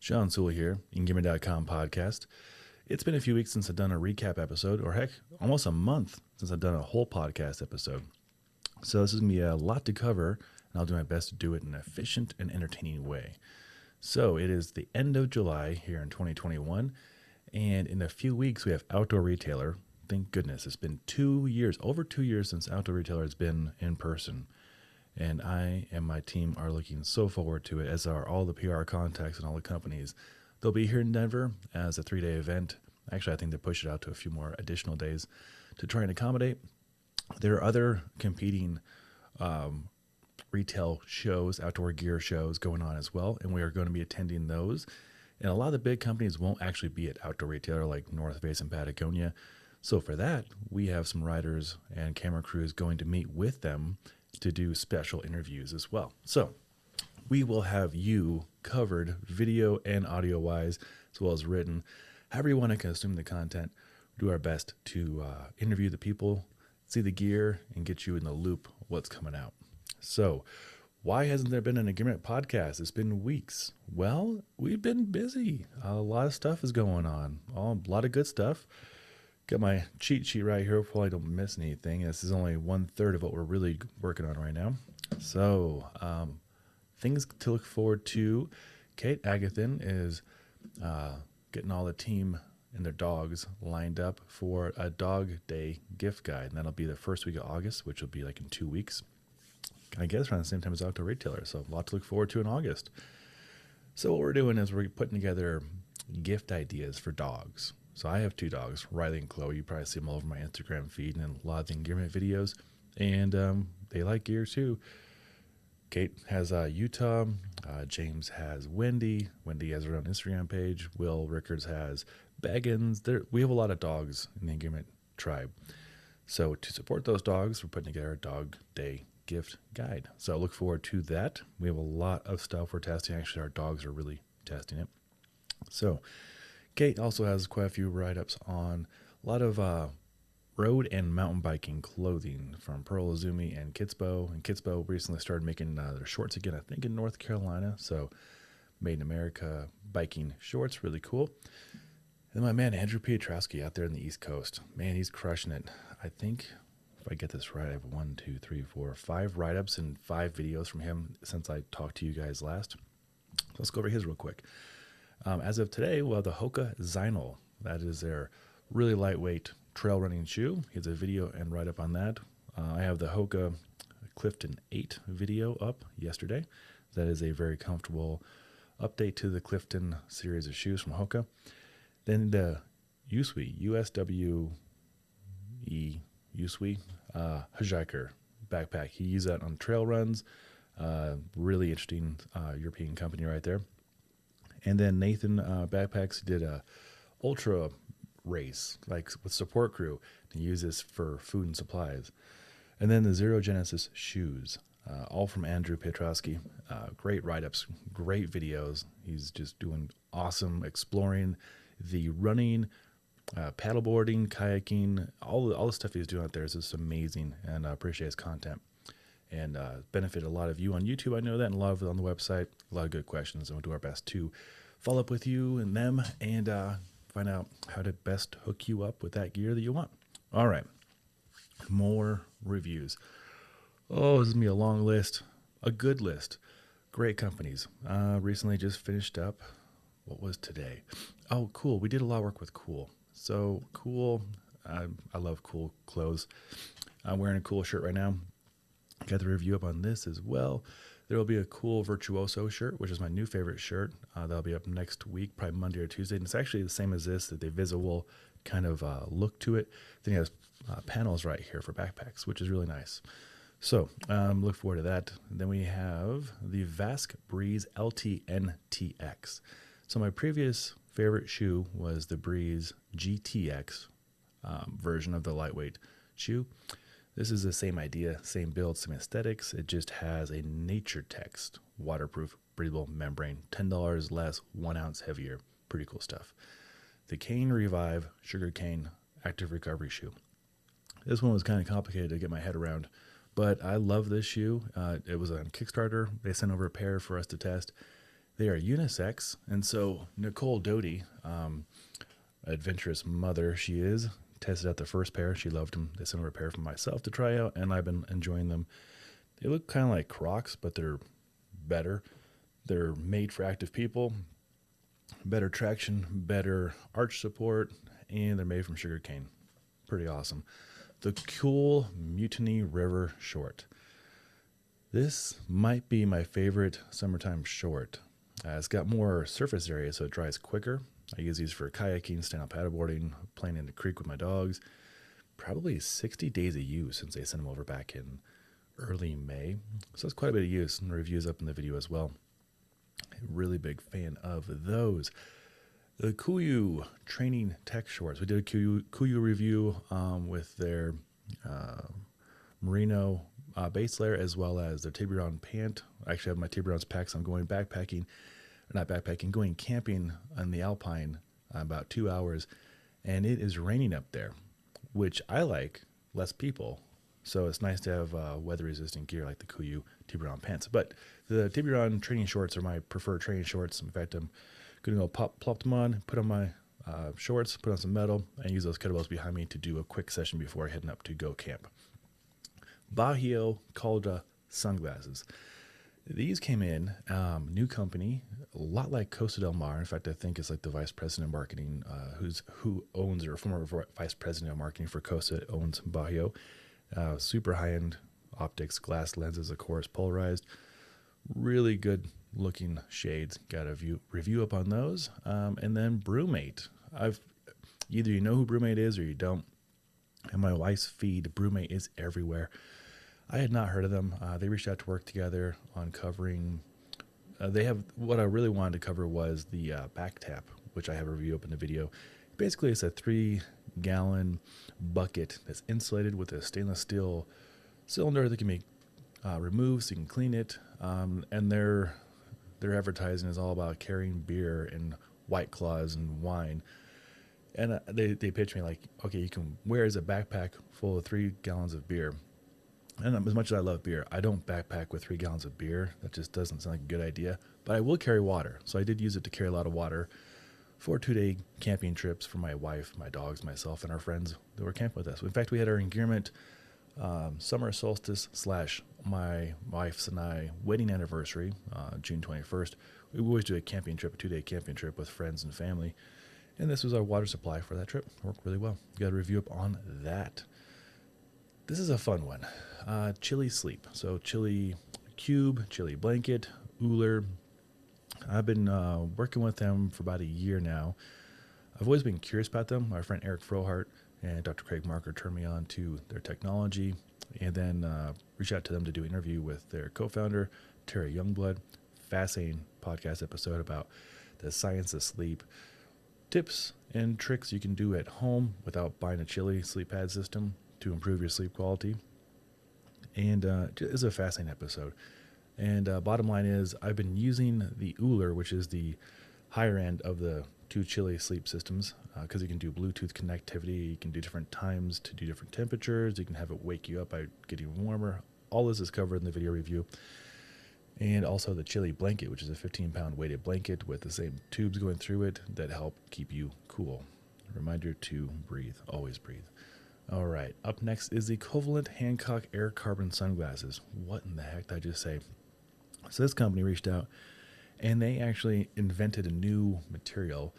Sean Sewell here, Engearment.com podcast. It's been a few weeks since I've done a recap episode, or heck, almost a month since I've done a whole podcast episode. So this is going to be a lot to cover, and I'll do my best to do it in an efficient and entertaining way. So it is the end of July here in 2021, and in a few weeks we have Outdoor Retailer. Thank goodness, it's been 2 years, over 2 years since Outdoor Retailer has been in person. And I and my team are looking so forward to it, as are all the PR contacts and all the companies. They'll be here in Denver as a 3-day event. Actually, I think they push it out to a few more additional days to try and accommodate. There are other competing retail shows, outdoor gear shows going on as well, and we are going to be attending those. And a lot of the big companies won't actually be at Outdoor Retailer like North Face and Patagonia. So for that, we have some riders and camera crews going to meet with them to do special interviews as well. So we will have you covered video and audio wise, as well as written. However you want to consume the content, do our best to interview the people, see the gear, and get you in the loop of what's coming out. So why hasn't there been an Engearment podcast? It's been weeks. Well, we've been busy. A lot of stuff is going on. A lot of good stuff. Got my cheat sheet right here. Hopefully I don't miss anything. This is only 1/3 of what we're really working on right now. So things to look forward to. Kate Agathan is getting all the team and their dogs lined up for a dog day gift guide. And that'll be the first week of August, which will be like in 2 weeks. I guess around the same time as Outdoor Retailer. So a lot to look forward to in August. So what we're doing is we're putting together gift ideas for dogs. So I have 2 dogs, Riley and Chloe. You probably see them all over my Instagram feed and a lot of the Engearment videos. And they like gear too. Kate has Utah. James has Wendy. Wendy has her own Instagram page. Will Rickards has Baggins. We have a lot of dogs in the Engearment tribe. So to support those dogs, we're putting together a dog day gift guide. So I look forward to that. We have a lot of stuff we're testing. Actually, our dogs are really testing it. So Kate also has quite a few write-ups on a lot of road and mountain biking clothing from Pearl Izumi and Kitspo. And Kitspo recently started making their shorts again, I think in North Carolina. So made in America biking shorts, really cool. And then my man Andrew Piotrowski out there in the East Coast. Man, he's crushing it. I think, if I get this right, I have 1, 2, 3, 4, 5 write-ups and 5 videos from him since I talked to you guys last. So let's go over his real quick. As of today, we'll have the Hoka Zinal. That is their really lightweight trail running shoe. He has a video and write-up on that. I have the Hoka Clifton 8 video up yesterday. That is a very comfortable update to the Clifton series of shoes from Hoka. Then the USWE, USWE, Hijacker backpack. He used that on trail runs. Really interesting European company right there. And then Nathan Backpacks did a ultra race, like with support crew, to use this for food and supplies. And then the Zero Genesis shoes, all from Andrew Piotrowski. Great write-ups, great videos. He's just doing awesome exploring the running, paddleboarding, kayaking, all the stuff he's doing out there is just amazing, and I appreciate his content. And benefit a lot of you on YouTube, I know that, and a lot of it on the website. A lot of good questions, and we'll do our best to follow up with you and them and find out how to best hook you up with that gear that you want. All right, more reviews. Oh, this is going to be a long list, a good list. Great companies. Recently just finished up, what was today? Oh, Kuhl. We did a lot of work with Kuhl. So Kuhl, I love Kuhl clothes. I'm wearing a Kuhl shirt right now. Got the review up on this as well. There will be a Kuhl Virtuoso shirt, which is my new favorite shirt. That'll be up next week, probably Monday or Tuesday. And it's actually the same as this, the visible kind of look to it. Then it has panels right here for backpacks, which is really nice. So look forward to that. And then we have the Vask Breeze LTNTX. So my previous favorite shoe was the Breeze GTX version of the lightweight shoe. This is the same idea, same build, same aesthetics. It just has a nature text, waterproof, breathable membrane, $10 less, 1 ounce heavier. Pretty cool stuff. The Cane Revive Sugarcane Active Recovery Shoe. This one was kind of complicated to get my head around, but I love this shoe. It was on Kickstarter. They sent over a pair for us to test, They are unisex, and so Nicole Doty, adventurous mother she is, tested out the first pair. She loved them. They sent over a pair for myself to try out, and I've been enjoying them. They look kind of like Crocs, but they're better. They're made for active people, better traction, better arch support, and they're made from sugarcane. Pretty awesome. The Kuhl Mutiny River Short. This might be my favorite summertime short. It's got more surface area, so it dries quicker. I use these for kayaking, stand-up paddleboarding, playing in the creek with my dogs. Probably 60 days of use since they sent them over back in early May. So it's quite a bit of use, and the reviews up in the video as well. Really big fan of those. The KUIU training tech shorts. We did a KUIU review with their merino base layer as well as their Tiburon pant. I actually have my Tiburons packed, so I'm going going camping on the Alpine about 2 hours, and it is raining up there, which I like, less people. So it's nice to have weather-resistant gear like the KUIU Tiburon pants. But the Tiburon training shorts are my preferred training shorts. In fact, I'm going to go plop them on, put on my shorts, put on some metal, and use those kettlebells behind me to do a quick session before heading up to go camp. Bajio Caldra sunglasses. These came in, new company, a lot like Costa Del Mar. In fact, I think it's like the vice president of marketing, who owns, or former vice president of marketing for Costa owns Bajio. Super high-end optics, glass lenses, of course, polarized. Really good looking shades. Got a review up on those. And then BruMate. Either you know who BruMate is or you don't. And my wife's feed, BruMate is everywhere. I had not heard of them. They reached out to work together on covering. They have, what I really wanted to cover was the Backtap, which I have a review up in the video. Basically, it's a 3-gallon bucket that's insulated with a stainless steel cylinder that can be removed so you can clean it. And their advertising is all about carrying beer and White Claws and wine. And they pitch me like, okay, you can wear as a backpack full of 3 gallons of beer. And as much as I love beer, I don't backpack with 3 gallons of beer. That just doesn't sound like a good idea. But I will carry water. So I did use it to carry a lot of water for 2-day camping trips for my wife, my dogs, myself, and our friends that were camping with us. In fact, we had our Engearment summer solstice / my wife's and I wedding anniversary, June 21st. We always do a camping trip, a 2-day camping trip with friends and family. And this was our water supply for that trip. Worked really well. Got a review up on that. This is a fun one. Chili Sleep. So Chili Cube, Chili Blanket, Uller. I've been working with them for about a year now. I've always been curious about them. My friend Eric Frohart and Dr. Craig Marker turned me on to their technology, and then reached out to them to do an interview with their co-founder, Terry Youngblood. Fascinating podcast episode about the science of sleep. Tips and tricks you can do at home without buying a Chili sleep pad system to improve your sleep quality. And it's a fascinating episode. And bottom line is, I've been using the Uller, which is the higher end of the 2 Chili sleep systems, because you can do Bluetooth connectivity, you can do different times to do different temperatures, you can have it wake you up by getting warmer. All this is covered in the video review. And also the Chili Blanket, which is a 15-pound weighted blanket with the same tubes going through it that help keep you cool. Reminder to breathe, always breathe. All right, up next is the Covalent Hancock Air Carbon Sunglasses. What in the heck did I just say? So this company reached out, and they actually invented a new material.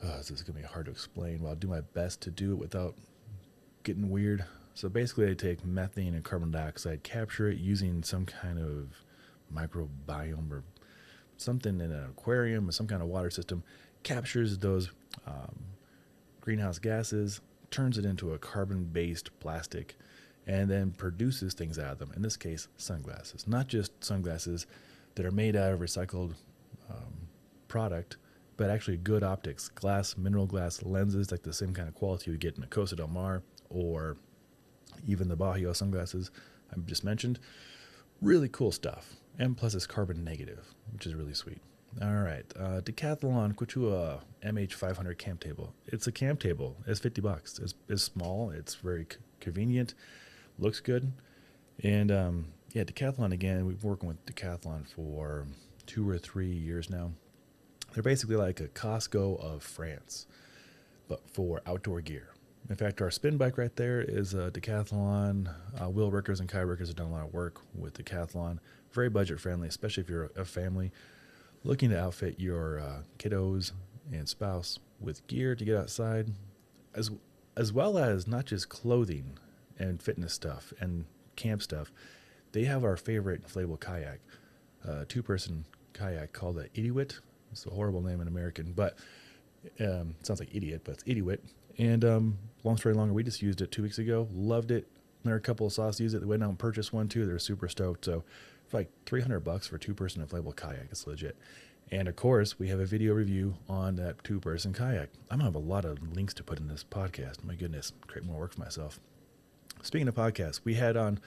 This is going to be hard to explain, but I'll do my best to do it without getting weird. So basically, they take methane and carbon dioxide, capture it using some kind of microbiome or something in an aquarium or some kind of water system, captures those greenhouse gases, turns it into a carbon-based plastic, and then produces things out of them. In this case, sunglasses. Not just sunglasses that are made out of recycled product, but actually good optics. Glass, mineral glass lenses, like the same kind of quality you get in a Costa Del Mar, or even the Bajio sunglasses I just mentioned. Really cool stuff. And plus it's carbon negative, which is really sweet. All right, Decathlon KUIU MH500 camp table. It's a camp table. It's $50. It's small. It's very convenient. Looks good. And yeah, Decathlon again. We've been working with Decathlon for 2 or 3 years now. They're basically like a Costco of France, but for outdoor gear. In fact, our spin bike right there is a Decathlon. Will Rickers and Kai Rickers have done a lot of work with Decathlon. Very budget friendly, especially if you're a family looking to outfit your kiddos and spouse with gear to get outside, as well as not just clothing and fitness stuff and camp stuff. They have our favorite inflatable kayak, 2-person kayak called the Idiot. It's a horrible name in American, but it sounds like idiot, but it's Idiot. And long story longer, we just used it 2 weeks ago. Loved it. There are a couple of sauce used it. They went out and purchased one too. They're super stoked. So for like $300 for a 2-person inflatable kayak, it's legit. And of course, we have a video review on that 2-person kayak. I'm gonna have a lot of links to put in this podcast. My goodness, create more work for myself. Speaking of podcasts, we had on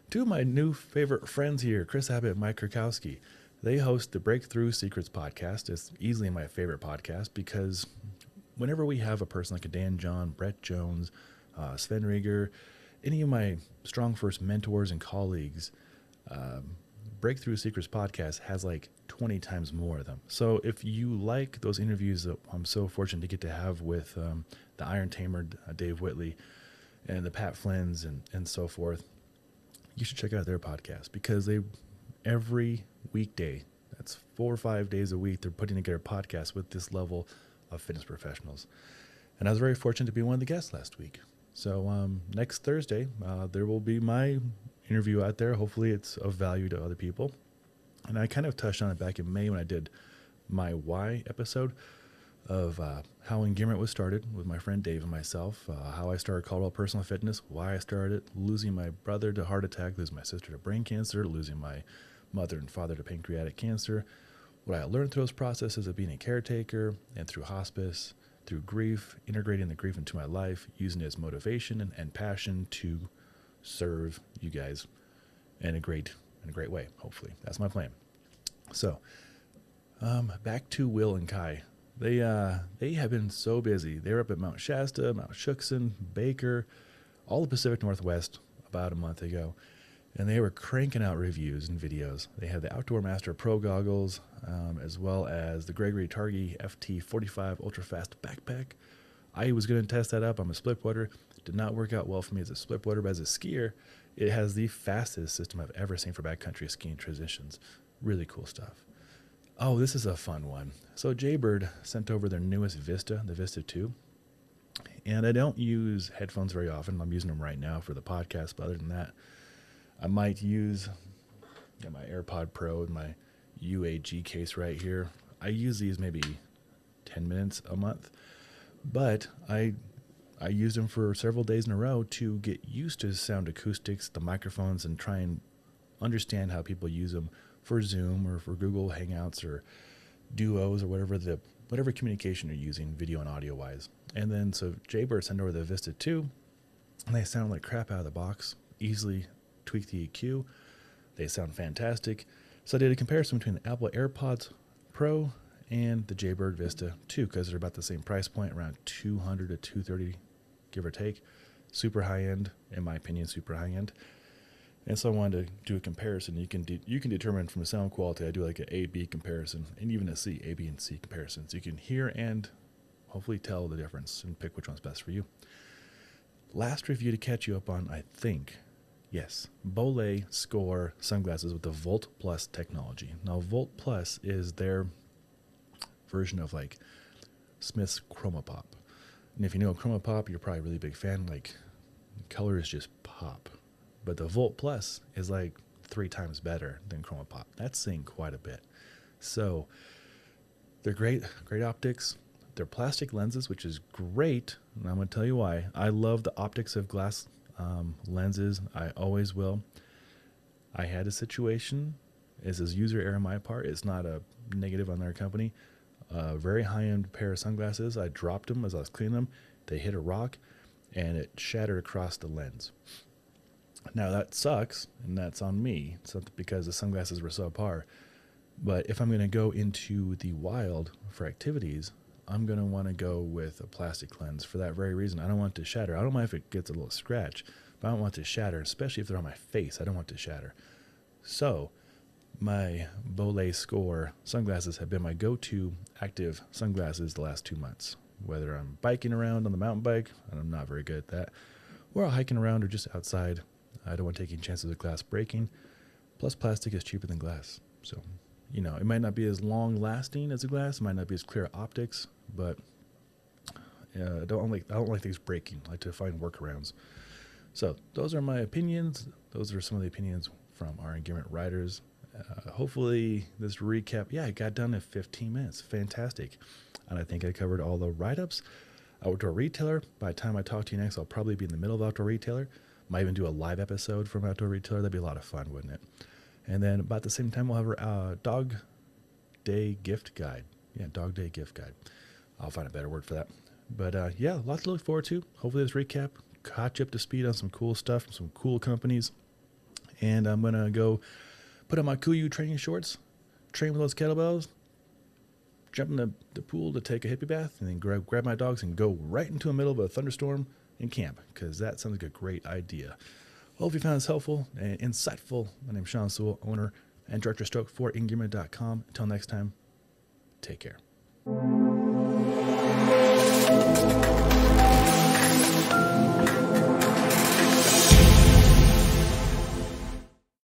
2 of my new favorite friends here, Chris Abbott and Mike Kurkowski. They host the Breakthrough Secrets podcast. It's easily my favorite podcast because whenever we have a person like a Dan John, Brett Jones, Sven Rieger, any of my Strong First mentors and colleagues, Breakthrough Secrets podcast has like 20 times more of them. So if you like those interviews that I'm so fortunate to get to have with the Iron Tamer, Dave Whitley, and the Pat Flynn's and so forth, you should check out their podcast because they every weekday, that's 4 or 5 days a week, they're putting together podcasts with this level of fitness professionals. And I was very fortunate to be one of the guests last week. So next Thursday, there will be my interview out there. Hopefully it's of value to other people. And I kind of touched on it back in May when I did my why episode of how Engearment was started with my friend Dave and myself, how I started Caldwell Personal Fitness, why I started it, losing my brother to heart attack, losing my sister to brain cancer, losing my mother and father to pancreatic cancer, what I learned through those processes of being a caretaker and through hospice, through grief, integrating the grief into my life, using it as motivation and passion to serve you guys in a great way, hopefully. That's my plan. So, back to Will and Kai. They have been so busy. They were up at Mount Shasta, Mount Shuksan, Baker, all the Pacific Northwest about a month ago. And they were cranking out reviews and videos. They had the Outdoor Master Pro goggles, as well as the Gregory Targhee FT45 Ultra Fast backpack. I was going to test that up. I'm a split boarder. It did not work out well for me as a split boarder, but as a skier, it has the fastest system I've ever seen for backcountry skiing transitions. Really cool stuff. Oh, this is a fun one. So Jaybird sent over their newest Vista, the Vista 2. And I don't use headphones very often. I'm using them right now for the podcast, but other than that, I might use my AirPod Pro and my UAG case right here. I use these maybe 10 minutes a month, but I used them for several days in a row to get used to sound acoustics, the microphones, and try and understand how people use them for Zoom or for Google Hangouts or Duos or whatever communication you're using, video and audio wise. And then so Jaybird sent over the Vista 2, and they sound like crap out of the box. Easily tweak the EQ. They sound fantastic. So I did a comparison between the Apple AirPods Pro and the Jaybird Vista 2 because they're about the same price point, around $200 to $230, give or take. Super high end, in my opinion, super high end. And so I wanted to do a comparison. You can determine from the sound quality. I do like an A/B comparison and even a C, A, B, and C comparison. So you can hear and hopefully tell the difference and pick which one's best for you. Last review to catch you up on, I think. Yes, Bolle Score sunglasses with the Volt Plus technology. Now, Volt Plus is their version of like Smith's Chroma Pop. And if you know Chroma Pop, you're probably a really big fan. Like, colors just pop. But the Volt Plus is like 3 times better than Chroma Pop. That's saying quite a bit. So, they're great optics. They're plastic lenses, which is great. And I'm going to tell you why. I love the optics of glass lenses. I always will. I had a situation, this is user error on my part, it's not a negative on their company, a very high-end pair of sunglasses. I dropped them as I was cleaning them. They hit a rock and it shattered across the lens. Now that sucks, and that's on me. It's not because the sunglasses were subpar. But if I'm going to go into the wild for activities, I'm going to want to go with a plastic lens for that very reason. I don't want it to shatter. I don't mind if it gets a little scratch, but I don't want it to shatter, especially if they're on my face. I don't want it to shatter. So My Bolle Score sunglasses have been my go-to active sunglasses the last 2 months. Whether I'm biking around on the mountain bike, and I'm not very good at that, or hiking around or just outside, I don't want taking chances of glass breaking. Plus, plastic is cheaper than glass. So, you know, it might not be as long-lasting as a glass, it might not be as clear optics, but I don't like things breaking. I like to find workarounds. So those are my opinions. Those are some of the opinions from our Engearment riders. Hopefully this recap, yeah, it got done in 15 minutes. Fantastic. And I think I covered all the write-ups. Outdoor Retailer, by the time I talk to you next, I'll probably be in the middle of Outdoor Retailer. Might even do a live episode from Outdoor Retailer. That'd be a lot of fun, wouldn't it? And then about the same time, we'll have our Dog Day Gift Guide. Yeah, Dog Day Gift Guide. I'll find a better word for that. But yeah, lots to look forward to. Hopefully this recap caught you up to speed on some cool stuff from some cool companies. And I'm going to go put on my KUIU training shorts, train with those kettlebells, jump in the pool to take a hippie bath, and then grab my dogs and go right into the middle of a thunderstorm in camp, because that sounds like a great idea. Hope you found this helpful and insightful. My name is Sean Sewell, owner and director of Stoked for Engearment.com. Until next time, take care.